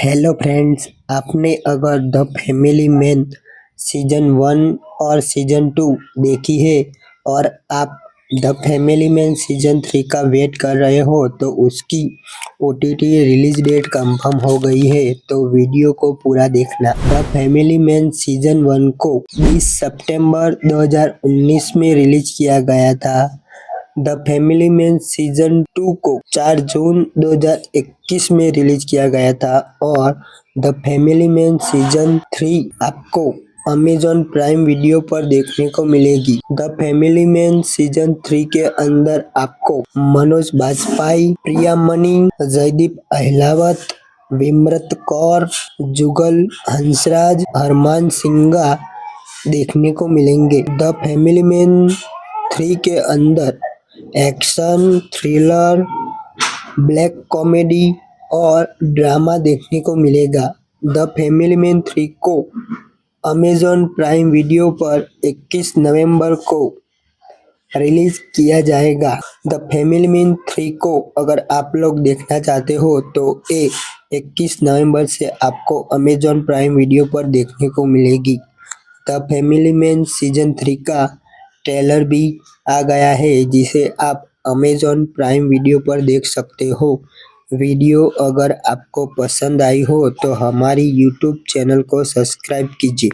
Hello friends, आपने अगर the family man season 1 और सीजन 2 देखी है और आप द फैमिली मैन सीजन 3 का वेट कर रहे हो तो उसकी ओटीटी रिलीज डेट कंफर्म हो गई है, तो वीडियो को पूरा देखना। द फैमिली मैन सीजन 1 को 20 सितंबर 2019 में रिलीज किया गया था। द फैमिली मैन सीजन 2 को 4 जून 2021 में रिलीज किया गया था और द फैमिली मैन सीजन 3 आपको अमेजॉन प्राइम वीडियो पर देखने को मिलेगी। द फैमिली मैन सीजन 3 के अंदर आपको मनोज बाजपेयी, प्रिया मनी, जयदीप अहलावत, विमृत कौर, जुगल हंसराज, अरमान सिंघा देखने को मिलेंगे। द फैमिली मैन 3 के अंदर एक्शन, थ्रिलर, ब्लैक कॉमेडी और ड्रामा देखने को मिलेगा। द फैमिली मैन 3 को अमेजॉन प्राइम वीडियो पर 21 नवंबर को रिलीज किया जाएगा। द फैमिली मैन 3 को अगर आप लोग देखना चाहते हो तो 21 नवंबर से आपको अमेजॉन प्राइम वीडियो पर देखने को मिलेगी। द फैमिली मैन सीजन 3 का ट्रेलर भी आ गया है, जिसे आप अमेजॉन प्राइम वीडियो पर देख सकते हो। वीडियो अगर आपको पसंद आई हो तो हमारी यूट्यूब चैनल को सब्सक्राइब कीजिए।